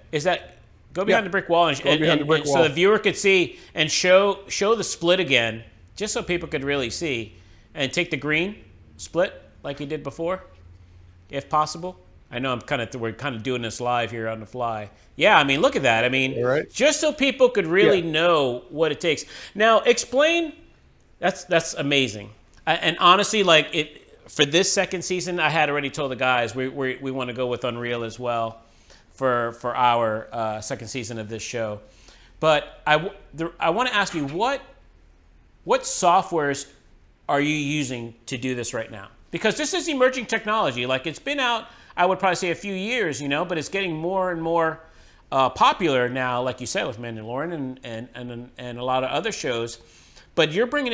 Go behind the brick wall and, behind the brick so wall. the viewer could see and show the split again, just so people could really see, and take the green split like you did before, if possible. I know we're kind of doing this live here on the fly. Yeah, I mean, look at that. I mean, Right. just so people could really know what it takes. Now, explain. That's amazing. And honestly, like for this second season, I had already told the guys we want to go with Unreal as well for our second season of this show. But I want to ask you what softwares are you using to do this right now? Because this is emerging technology. Like, it's been out, I would probably say a few years, but it's getting more and more popular now, like you said, with Mandalorian and a lot of other shows. But you're making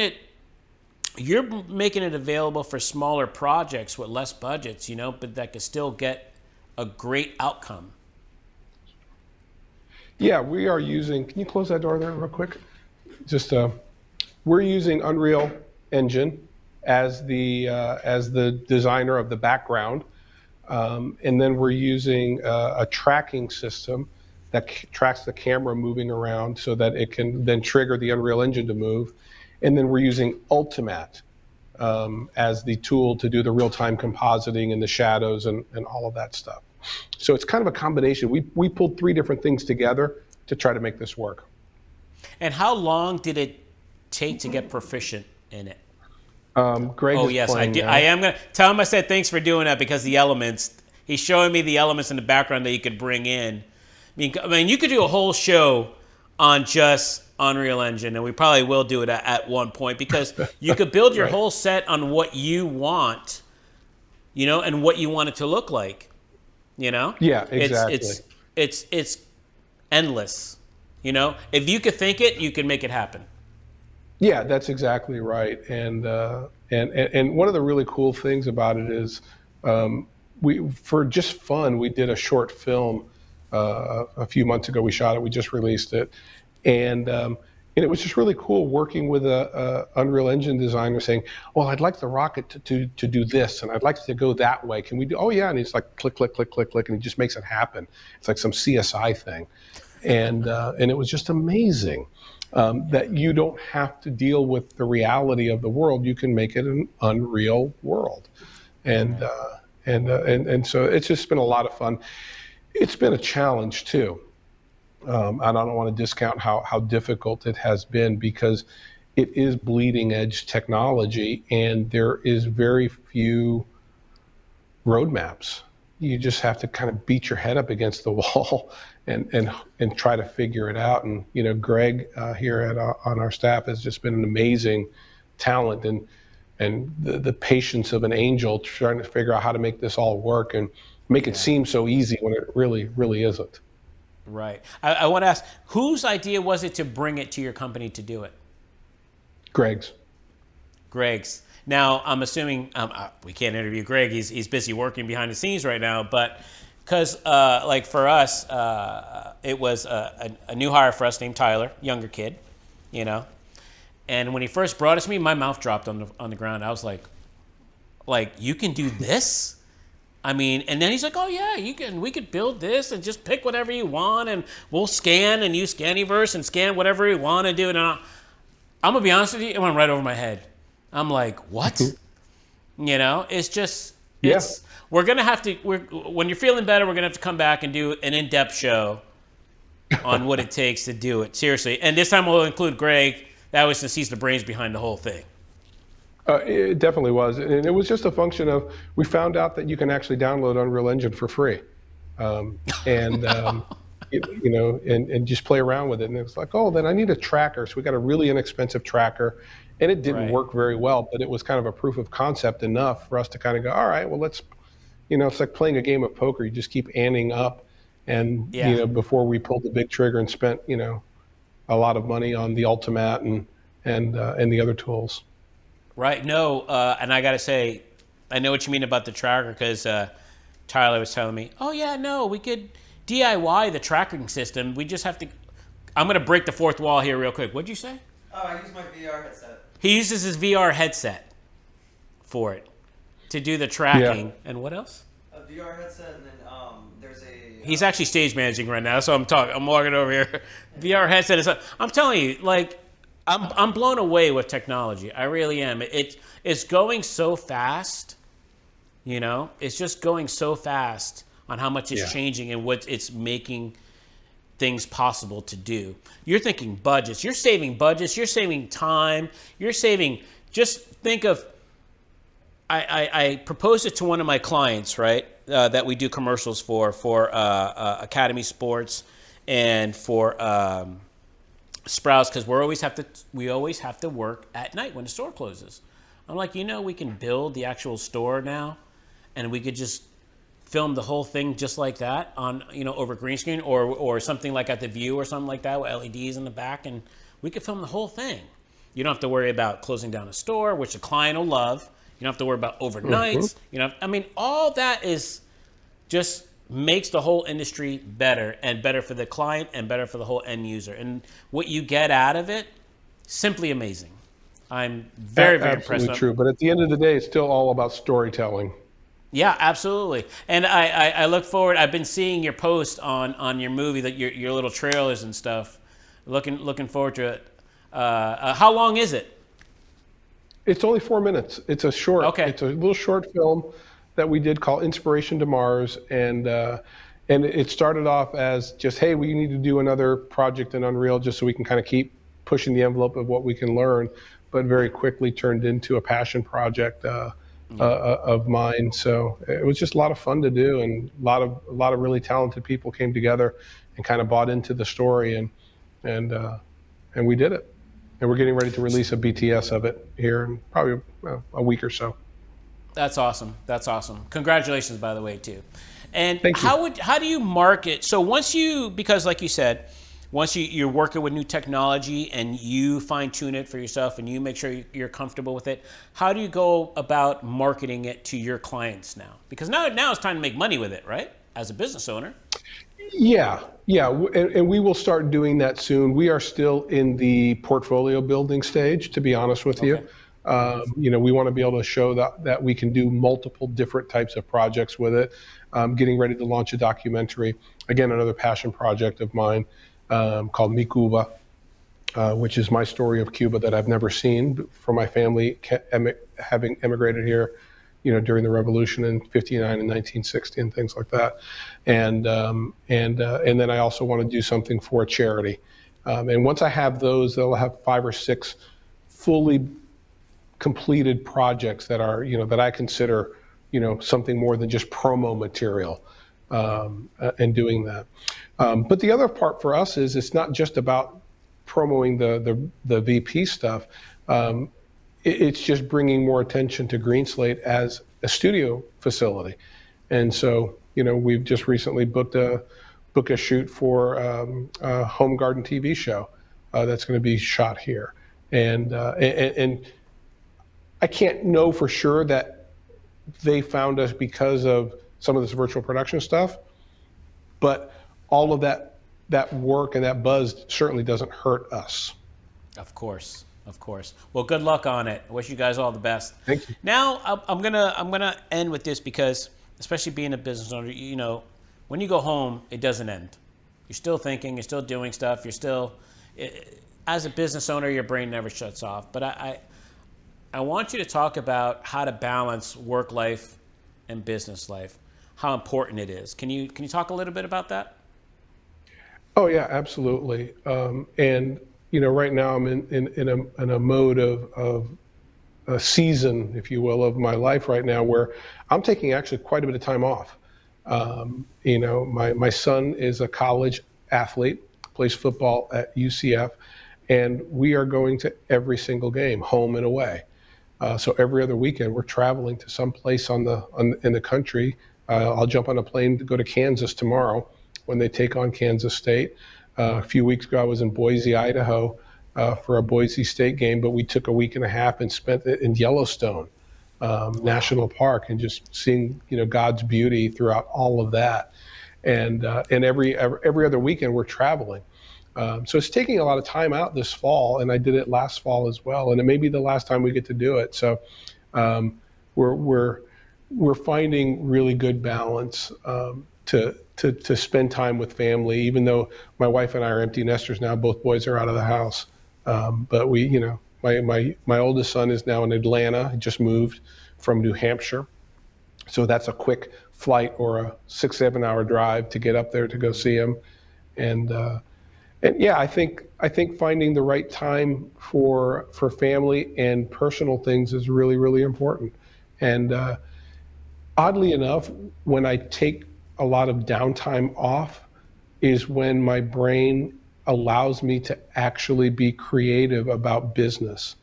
it available for smaller projects with less budgets, but that could still get a great outcome. Yeah, we are using. Can you close that door there real quick? We're using Unreal Engine as the designer of the background, and then we're using a tracking system that tracks the camera moving around so that it can then trigger the Unreal Engine to move, and then we're using Ultimate as the tool to do the real-time compositing and the shadows and all of that stuff. So it's kind of a combination. We pulled 3 different things together to try to make this work. And how long did it take to get proficient in it? Greg Oh, is yes, I playing do. now. I am going to tell him I said thanks for doing that, because the elements, he's showing me the elements in the background that you could bring in. I mean, you could do a whole show on just Unreal Engine, and we probably will do it at one point, because you could build your Right. whole set on what you want, and what you want it to look like, Yeah, exactly. It's endless, If you could think it, you can make it happen. Yeah, that's exactly right. And one of the really cool things about it is, for just fun, we did a short film a few months ago. We shot it. We just released it, and it was just really cool working with a Unreal Engine designer saying, "Well, I'd like the rocket to do this, and I'd like it to go that way. Can we do?" Oh yeah, and he's like, click, click, click, click, click, and he just makes it happen. It's like some CSI thing, and it was just amazing. That you don't have to deal with the reality of the world. You can make it an unreal world, and so it's just been a lot of fun. It's been a challenge too. I don't want to discount how difficult it has been, because it is bleeding edge technology, and there is very few roadmaps. You just have to kind of beat your head up against the wall and try to figure it out. And Greg here on our staff has just been an amazing talent, and the patience of an angel trying to figure out how to make this all work and make it seem so easy when it really isn't. Right. I want to ask, whose idea was it to bring it to your company to do it? Greg's. Now, I'm assuming we can't interview Greg. He's busy working behind the scenes right now. But because, like for us, it was a new hire for us named Tyler, younger kid, And when he first brought it to me, my mouth dropped on the ground. I was like, you can do this? I mean, and then he's like, oh yeah, we could build this and just pick whatever you want, and we'll scan and use Scanniverse and scan whatever we want to do. And I'm gonna be honest with you, it went right over my head. I'm like, what? It's just, we're gonna have to. When you're feeling better, we're gonna have to come back and do an in-depth show on what it takes to do it. Seriously, and this time we'll include Greg. That was since he's the brains behind the whole thing. It definitely was, and it was just a function of, we found out that you can actually download Unreal Engine for free, and and just play around with it. And it's like, oh, then I need a tracker. So we got a really inexpensive tracker, and it didn't Right. work very well, but it was kind of a proof of concept enough for us to kind of go, all right, well, let's, it's like playing a game of poker. You just keep anting up. And, Yeah. before we pulled the big trigger and spent, a lot of money on the Ultimat and the other tools. Right. No, and I got to say, I know what you mean about the tracker because Tyler was telling me, oh, yeah, no, we could DIY the tracking system. We just have to. I'm going to break the fourth wall here real quick. What'd you say? Oh, I use my VR headset. He uses his VR headset for it to do the tracking. Yeah. And what else? A VR headset, and then there's a. He's actually stage managing right now, so I'm talking. I'm walking over here. VR headset is. I'm telling you, like, I'm blown away with technology. I really am. It's going so fast. It's just going so fast on how much it's changing and what it's making things possible to do. You're thinking budgets. You're saving budgets. You're saving time. You're saving. Just think of. I proposed it to one of my clients, right? That we do commercials for Academy Sports and for Sprouts, because we always have to work at night when the store closes. I'm like, we can build the actual store now, and we could just film the whole thing just like that on over green screen or something like at the View or something like that with LEDs in the back, and we could film the whole thing. You don't have to worry about closing down a store, which the client will love. You don't have to worry about overnights. All that is just makes the whole industry better and better for the client and better for the whole end user. And what you get out of it, simply amazing. I'm very, very impressed. Absolutely true. But at the end of the day, it's still all about storytelling. Yeah, absolutely. And I look forward. I've been seeing your post on your movie, that your little trailers and stuff. Looking forward to it. How long is it? It's only 4 minutes. It's a short. Okay. It's a little short film that we did called Inspiration to Mars, and it started off as just, hey, we need to do another project in Unreal just so we can kind of keep pushing the envelope of what we can learn, but very quickly turned into a passion project of mine. So it was just a lot of fun to do, and a lot of really talented people came together and kind of bought into the story, and we did it. And we're getting ready to release a BTS of it here in probably a week or so. That's awesome. That's awesome. Congratulations, by the way, too. And Thank you. How do you market? So because like you said, once you're working with new technology and you fine tune it for yourself and you make sure you're comfortable with it, how do you go about marketing it to your clients now? Because now it's time to make money with it, right? As a business owner. Yeah, and we will start doing that soon. We are still in the portfolio building stage, to be honest with you. We want to be able to show that we can do multiple different types of projects with it. Getting ready to launch a documentary, again, another passion project of mine called Mi Cuba, which is my story of Cuba that I've never seen from my family having emigrated here, during the revolution in '59 and 1960 and things like that. And then I also want to do something for a charity. And once I have those, they'll have 5 or 6 fully completed projects that are, that I consider, something more than just promo material, and doing that. But the other part for us is it's not just about promoting the VP stuff. It's just bringing more attention to Green Slate as a studio facility. And so, we've just recently booked a shoot for a home garden TV show that's going to be shot here. And I can't know for sure that they found us because of some of this virtual production stuff, but all of that work and that buzz certainly doesn't hurt us. Of course. Well, good luck on it. I wish you guys all the best. Thank you. Now, I'm gonna end with this because, especially being a business owner, when you go home, it doesn't end. You're still thinking, you're still doing stuff, you're still, as a business owner, your brain never shuts off. But I want you to talk about how to balance work life and business life, how important it is. Can you talk a little bit about that? Oh yeah, absolutely. And right now I'm in a mode of a season, if you will, of my life right now where I'm taking actually quite a bit of time off. My son is a college athlete, plays football at UCF, and we are going to every single game, home and away. So every other weekend, we're traveling to some place in the country. I'll jump on a plane to go to Kansas tomorrow when they take on Kansas State. A few weeks ago, I was in Boise, Idaho, for a Boise State game, but we took a week and a half and spent it in Yellowstone National Park, and just seeing God's beauty throughout all of that. And every other weekend, we're traveling. So it's taking a lot of time out this fall, and I did it last fall as well, and it may be the last time we get to do it. So we're finding really good balance to spend time with family, even though my wife and I are empty nesters now. Both boys are out of the house, but my oldest son is now in Atlanta. He just moved from New Hampshire, so that's a quick flight or a 6-7 hour drive to get up there to go see him, and yeah, I think finding the right time for family and personal things is really, really important. And oddly enough, when I take a lot of downtime off is when my brain allows me to actually be creative about business.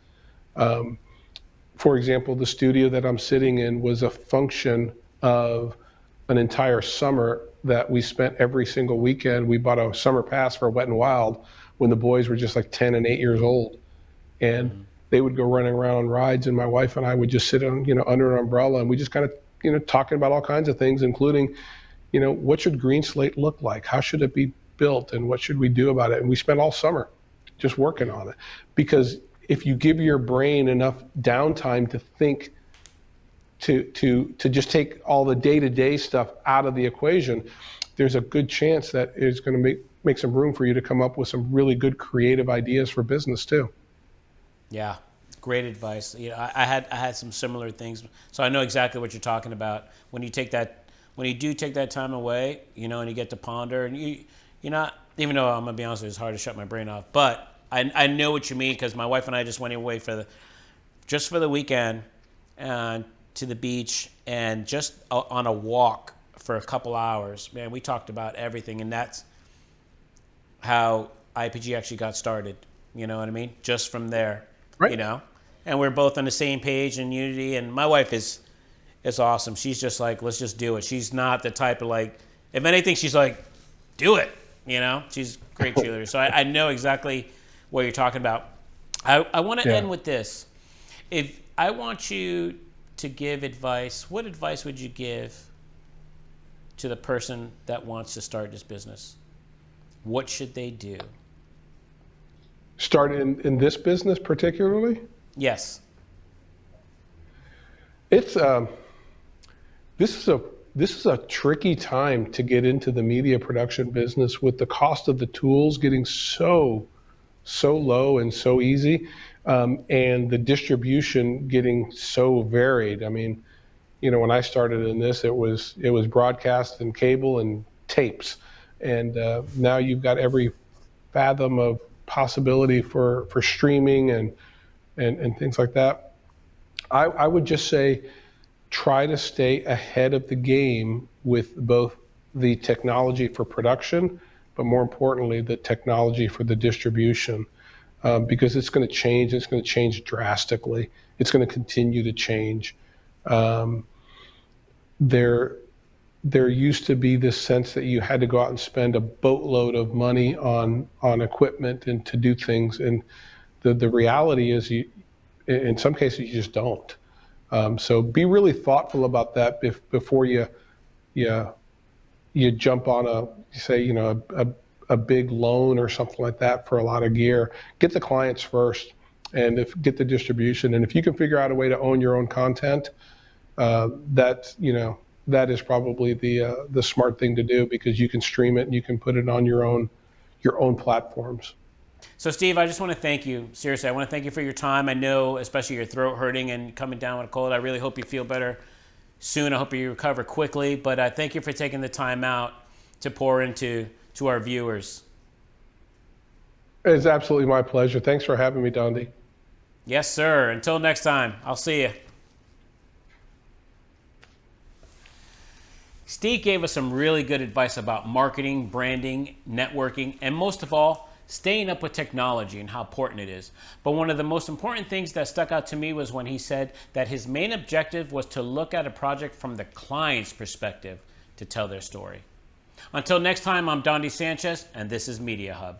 For example, the studio that I'm sitting in was a function of an entire summer that we spent every single weekend. We bought a summer pass for Wet and Wild when the boys were just like 10 and 8 years old. And they would go running around on rides, and my wife and I would just sit on, under an umbrella, and we just kind of, talking about all kinds of things, including, what should Green Slate look like? How should it be built? And what should we do about it? And we spent all summer just working on it. Because if you give your brain enough downtime to think, to just take all the day-to-day stuff out of the equation, there's a good chance that it's going to make some room for you to come up with some really good creative ideas for business too. Yeah, great advice. I had some similar things, so I know exactly what you're talking about. When you do take that time away, and you get to ponder, and you're not, even though I'm gonna be honest with you, it's hard to shut my brain off, but I know what you mean, because my wife and I just went away just for the weekend, and to the beach, and just on a walk for a couple hours. Man, we talked about everything, and that's how IPG actually got started. You know what I mean? Just from there, right. And we're both on the same page and unity. And my wife is awesome. She's just like, let's just do it. She's not the type of if anything, she's like, do it. She's a great cheerleader. So I know exactly what you're talking about. I want to end with this. If I want you to give advice, what advice would you give to the person that wants to start this business? What should they do? Start in this business particularly? Yes. It's this is a tricky time to get into the media production business, with the cost of the tools getting so low and so easy, and the distribution getting so varied. I mean, when I started in this, it was broadcast and cable and tapes, and now you've got every fathom of possibility for streaming and things like that. I would just say, try to stay ahead of the game with both the technology for production, but more importantly, the technology for the distribution, because it's going to change. It's going to change drastically. It's going to continue to change. There used to be this sense that you had to go out and spend a boatload of money on equipment and to do things, and the reality is, in some cases, you just don't. So be really thoughtful about that before you jump on a big loan or something like that for a lot of gear. Get the clients first, and get the distribution. And if you can figure out a way to own your own content, that is probably the smart thing to do, because you can stream it and you can put it on your own platforms. So, Steve, I just want to thank you. Seriously, I want to thank you for your time. I know, especially your throat hurting and coming down with a cold. I really hope you feel better soon. I hope you recover quickly. But I thank you for taking the time out to pour into our viewers. It's absolutely my pleasure. Thanks for having me, Dondi. Yes, sir. Until next time, I'll see you. Steve gave us some really good advice about marketing, branding, networking, and most of all, staying up with technology and how important it is. But one of the most important things that stuck out to me was when he said that his main objective was to look at a project from the client's perspective to tell their story. Until next time, I'm Dondi Sanchez, and this is Media Hub.